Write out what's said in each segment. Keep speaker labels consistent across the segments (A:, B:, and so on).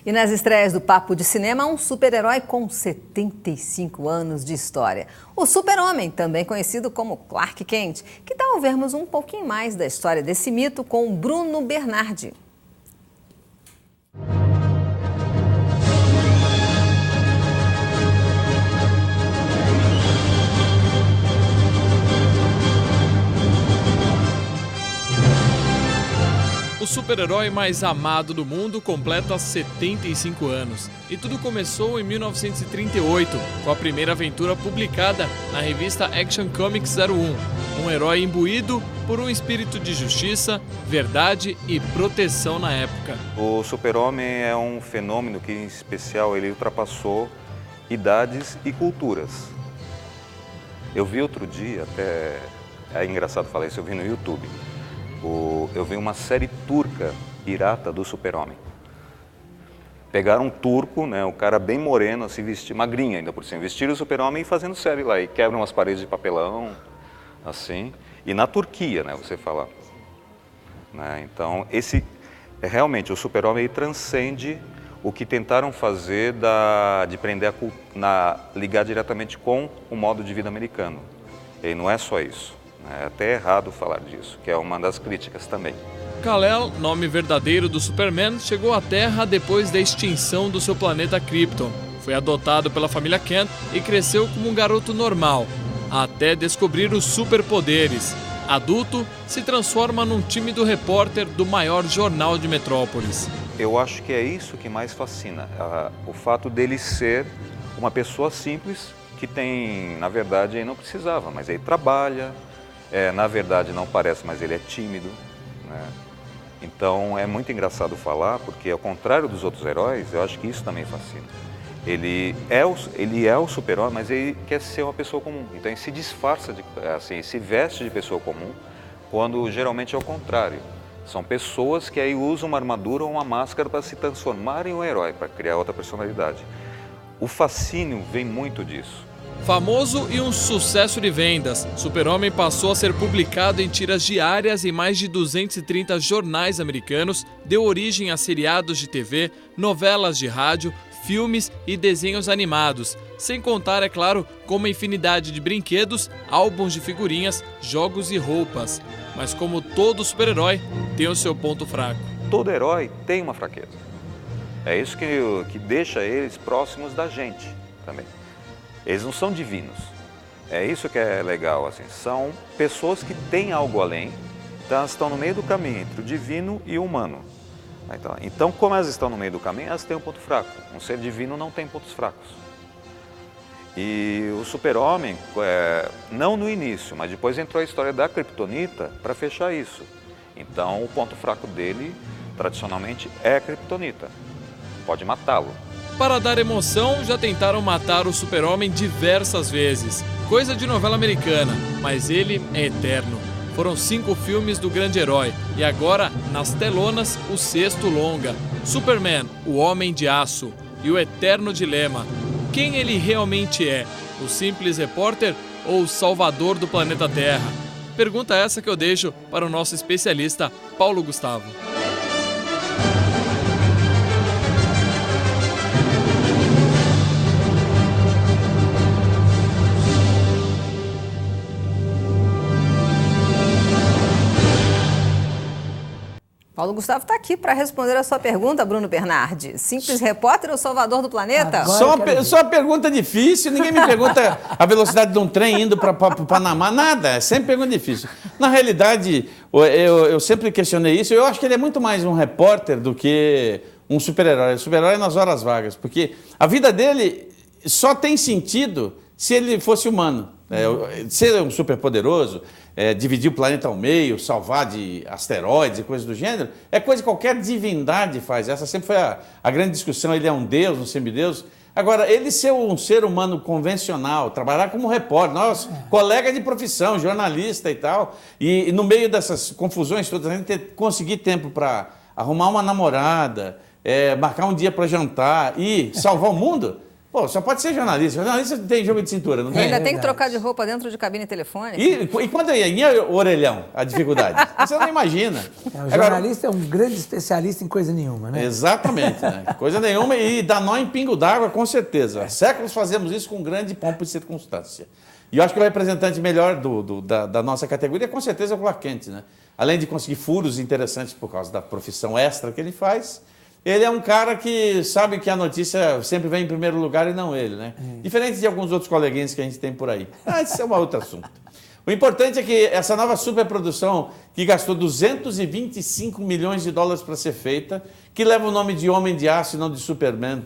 A: E nas estreias do Papo de Cinema, um super-herói com 75 anos de história. O Super-Homem, também conhecido como Clark Kent. Que tal vermos um pouquinho mais da história desse mito com Bruno Bernardi?
B: O super-herói mais amado do mundo completa 75 anos. E tudo começou em 1938, com a primeira aventura publicada na revista Action Comics 01. Um herói imbuído por um espírito de justiça, verdade e proteção na época.
C: O super-homem é um fenômeno que, em especial, ele ultrapassou idades e culturas. Eu vi outro dia, até é engraçado falar isso, eu vi no YouTube. Eu vi uma série turca, pirata do Super-Homem. Pegaram um turco, né, um cara bem moreno, assim, magrinho ainda por cima, vestiram o Super-Homem e fazendo série lá, e quebram as paredes de papelão, assim. E na Turquia, né, você fala. Né, então, realmente, o Super-Homem transcende o que tentaram fazer de prender ligar diretamente com o modo de vida americano. E não é só isso. É até errado falar disso, que é uma das críticas também.
B: Kal-El, nome verdadeiro do Superman, chegou à Terra depois da extinção do seu planeta Krypton. Foi adotado pela família Kent e cresceu como um garoto normal, até descobrir os superpoderes. Adulto, se transforma num tímido repórter do maior jornal de Metrópolis.
C: Eu acho que é isso que mais fascina, o fato dele ser uma pessoa simples que tem, na verdade, ele não precisava, mas ele trabalha. Na verdade não parece, mas ele é tímido, né? Então é muito engraçado falar, porque ao contrário dos outros heróis, eu acho que isso também fascina. Ele é o super-herói, mas ele quer ser uma pessoa comum. Então ele se disfarça, se veste de pessoa comum, quando geralmente é o contrário. São pessoas que aí usam uma armadura ou uma máscara para se transformar em um herói, para criar outra personalidade. O fascínio vem muito disso.
B: Famoso e um sucesso de vendas, Super-Homem passou a ser publicado em tiras diárias em mais de 230 jornais americanos, deu origem a seriados de TV, novelas de rádio, filmes e desenhos animados, sem contar, é claro, com uma infinidade de brinquedos, álbuns de figurinhas, jogos e roupas. Mas como todo super-herói, tem o seu ponto fraco.
C: Todo herói tem uma fraqueza. É isso que deixa eles próximos da gente também. Eles não são divinos. É isso que é legal, assim. São pessoas que têm algo além, então elas estão no meio do caminho entre o divino e o humano. Então, como elas estão no meio do caminho, elas têm um ponto fraco. Um ser divino não tem pontos fracos. E o Super-Homem, não no início, mas depois entrou a história da Kryptonita para fechar isso. Então, o ponto fraco dele, tradicionalmente, é a Kryptonita. Pode matá-lo.
B: Para dar emoção, já tentaram matar o Super-Homem diversas vezes. Coisa de novela americana, mas ele é eterno. Foram 5 filmes do grande herói e agora, nas telonas, o 6º longa. Superman, o Homem de Aço e o eterno dilema. Quem ele realmente é? O simples repórter ou o salvador do planeta Terra? Pergunta essa que eu deixo para o nosso especialista, Paulo Gustavo.
A: Paulo Gustavo está aqui para responder a sua pergunta, Bruno Bernardi. Simples repórter ou salvador do planeta?
D: Só uma pergunta difícil, ninguém me pergunta a velocidade de um trem indo para o Panamá, nada, é sempre pergunta difícil. Na realidade, eu sempre questionei isso, eu acho que ele é muito mais um repórter do que um super-herói. O super-herói é nas horas vagas, porque a vida dele só tem sentido se ele fosse humano. Ser um superpoderoso, dividir o planeta ao meio, salvar de asteroides e coisas do gênero, é coisa que qualquer divindade faz. Essa sempre foi a grande discussão, ele é um deus, um semideus. Agora, ele ser um ser humano convencional, trabalhar como repórter, nosso colega de profissão, jornalista e tal, e no meio dessas confusões todas, a gente conseguir tempo para arrumar uma namorada, marcar um dia para jantar e salvar o mundo, Pô, só pode ser jornalista. Jornalista tem jogo de cintura, não tem?
A: Ainda tem que trocar de roupa dentro de cabine telefônica.
D: E quando é o orelhão, a dificuldade? Você não imagina.
E: O jornalista é um grande especialista em coisa nenhuma, né?
D: Exatamente, né? Coisa nenhuma e dá nó em pingo d'água, com certeza. Há séculos fazemos isso com grande pompa e circunstância. E eu acho que o representante melhor da nossa categoria, com certeza, é o Clark Kent, né? Além de conseguir furos interessantes por causa da profissão extra que ele faz, ele é um cara que sabe que a notícia sempre vem em primeiro lugar e não ele, né? Diferente de alguns outros coleguinhas que a gente tem por aí. Esse é um outro assunto. O importante é que essa nova superprodução, que gastou 225 milhões de dólares para ser feita, que leva o nome de Homem de Aço e não de Superman,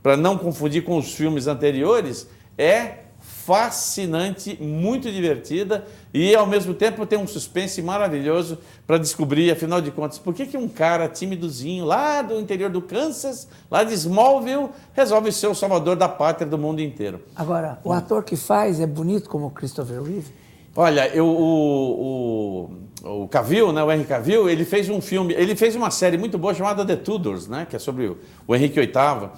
D: para não confundir com os filmes anteriores, é fascinante, muito divertida e, ao mesmo tempo, tem um suspense maravilhoso para descobrir, afinal de contas, por que um cara timidozinho lá do interior do Kansas, lá de Smallville, resolve ser o salvador da pátria do mundo inteiro.
E: Agora, o ator que faz é bonito como o Christopher Reeve?
D: Olha, o Cavill, né, o Henry Cavill, ele fez um filme, ele fez uma série muito boa chamada The Tudors, né, que é sobre o Henrique VIII.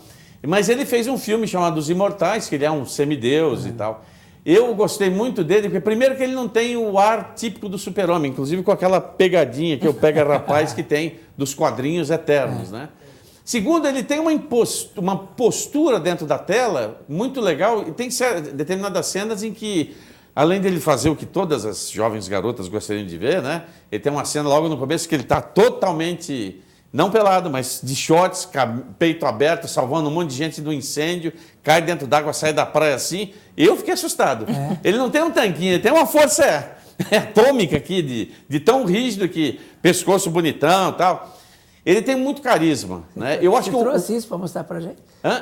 D: Mas ele fez um filme chamado Os Imortais, que ele é um semideus e tal. Eu gostei muito dele, porque primeiro que ele não tem o ar típico do Super-Homem, inclusive com aquela pegadinha que o Pega Rapaz que tem dos quadrinhos eternos, né? Segundo, ele tem uma postura dentro da tela muito legal e tem determinadas cenas em que, além dele fazer o que todas as jovens garotas gostariam de ver, né? Ele tem uma cena logo no começo que ele está totalmente... não pelado, mas de shorts, peito aberto, salvando um monte de gente do incêndio, cai dentro d'água, sai da praia assim. Eu fiquei assustado. Ele não tem um tanquinho, ele tem uma força atômica aqui, de tão rígido que pescoço bonitão e tal. Ele tem muito carisma. Né? Eu acho que
E: trouxe isso para mostrar pra gente?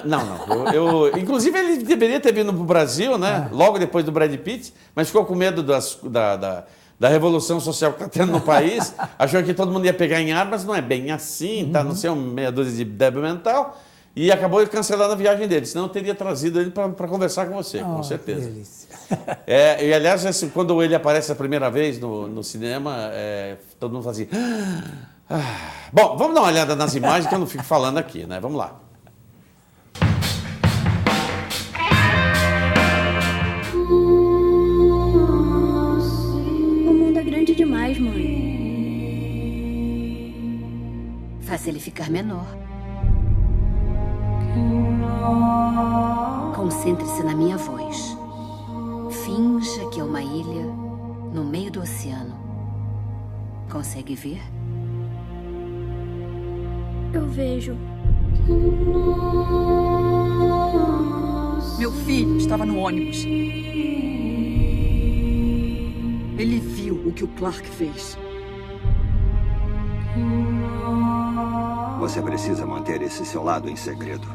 D: Não. Inclusive, ele deveria ter vindo para o Brasil, né? Logo depois do Brad Pitt, mas ficou com medo da revolução social que está tendo no país, achou que todo mundo ia pegar em armas, não é bem assim, tá? Não sei, uma meia dúzia de débil mental, e acabou cancelando a viagem dele, senão eu teria trazido ele para conversar com você, com certeza.
E: Que delícia.
D: E aliás, quando ele aparece a primeira vez no cinema, todo mundo fala assim... Bom, vamos dar uma olhada nas imagens que eu não fico falando aqui, né? Vamos lá.
F: Demais, mãe. Faça ele ficar menor. Concentre-se na minha voz. Finja que é uma ilha no meio do oceano. Consegue ver?
G: Eu vejo.
H: Meu filho estava no ônibus. Ele viu o que o Clark fez.
I: Você precisa manter esse seu lado em segredo.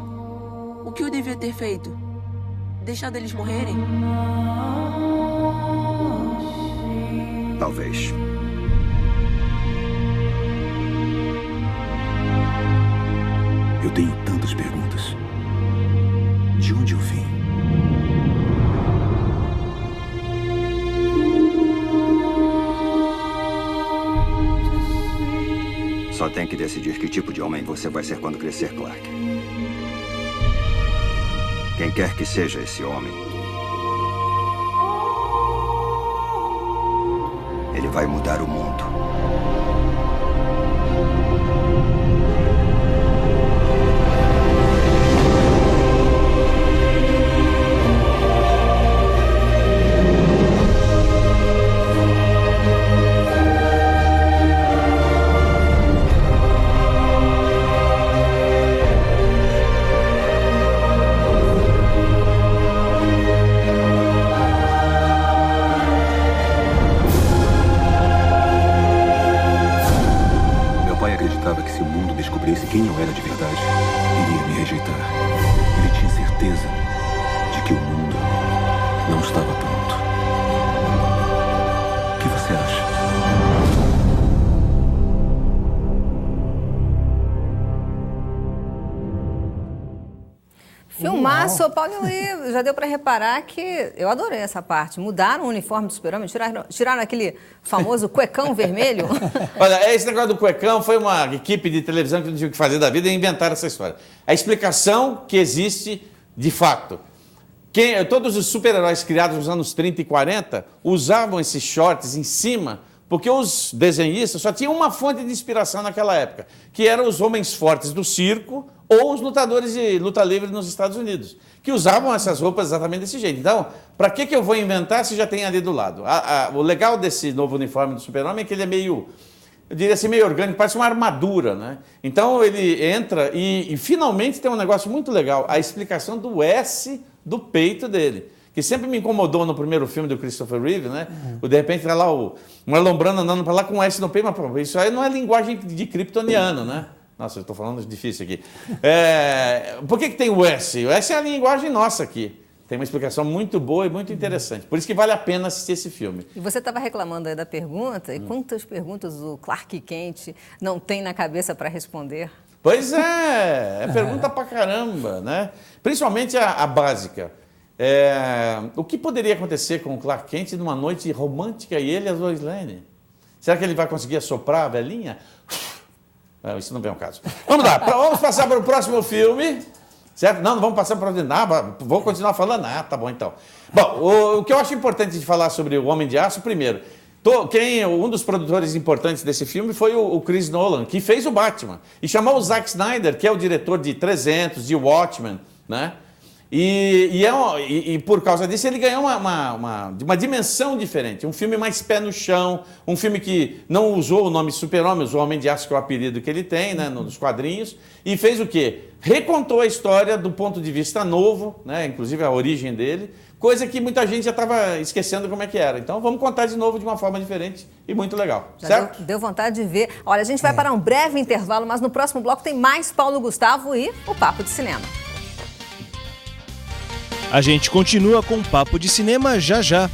H: O que eu devia ter feito? Deixado eles morrerem?
I: Talvez. Eu tenho tantas perguntas. De onde eu vim? Só tem que decidir que tipo de homem você vai ser quando crescer, Clark. Quem quer que seja esse homem, ele vai mudar o mundo. Quem eu era de verdade, iria me rejeitar. Ele tinha certeza de que o mundo não estava pronto. O que você acha?
A: Filmaço, Paulo, e já deu para reparar que eu adorei essa parte. Mudaram o uniforme do Super-Homem, tiraram aquele famoso cuecão vermelho.
D: Olha, esse negócio do cuecão foi uma equipe de televisão que não tinha o que fazer da vida e inventaram essa história. A explicação que existe de fato. Todos os super-heróis criados nos anos 30 e 40 usavam esses shorts em cima, porque os desenhistas só tinham uma fonte de inspiração naquela época, que eram os homens fortes do circo ou os lutadores de luta livre nos Estados Unidos, que usavam essas roupas exatamente desse jeito. Então, para que eu vou inventar se já tem ali do lado? O legal desse novo uniforme do Super-Homem é que ele é meio, eu diria assim, meio orgânico, parece uma armadura, né? Então ele entra e finalmente tem um negócio muito legal, a explicação do S do peito dele, que sempre me incomodou no primeiro filme do Christopher Reeve, né? De repente tá lá o Marlon Brando andando para lá com um S no peito, mas pô, isso aí não é linguagem de kryptoniano, né? Nossa, eu estou falando difícil aqui. Por que tem o S? O S é a linguagem nossa aqui. Tem uma explicação muito boa e muito interessante. Por isso que vale a pena assistir esse filme.
A: E você estava reclamando aí da pergunta, e quantas perguntas o Clark Kent não tem na cabeça para responder?
D: Pois é pergunta pra caramba, né? Principalmente a básica. O que poderia acontecer com o Clark Kent numa noite romântica e ele e a Lois Lane? Será que ele vai conseguir assoprar a velhinha? Isso não vem ao caso. Vamos lá, vamos passar para o próximo filme. Certo? Não vamos passar para nada, vou continuar falando. Tá bom então. Bom, o que eu acho importante de falar sobre o Homem de Aço, primeiro, um dos produtores importantes desse filme foi o Chris Nolan, que fez o Batman. E chamou o Zack Snyder, que é o diretor de 300, de Watchmen, né? E por causa disso ele ganhou uma dimensão diferente, um filme mais pé no chão, um filme que não usou o nome Super-Homem, usou o Homem de Aço, que é o apelido que ele tem, né, nos quadrinhos, e fez o quê? Recontou a história do ponto de vista novo, né, inclusive a origem dele, coisa que muita gente já estava esquecendo como é que era. Então vamos contar de novo de uma forma diferente e muito legal, certo?
A: Deu vontade de ver. Olha, a gente vai para um breve intervalo, mas no próximo bloco tem mais Paulo Gustavo e o Papo de Cinema.
G: A gente continua com o Papo de Cinema já já.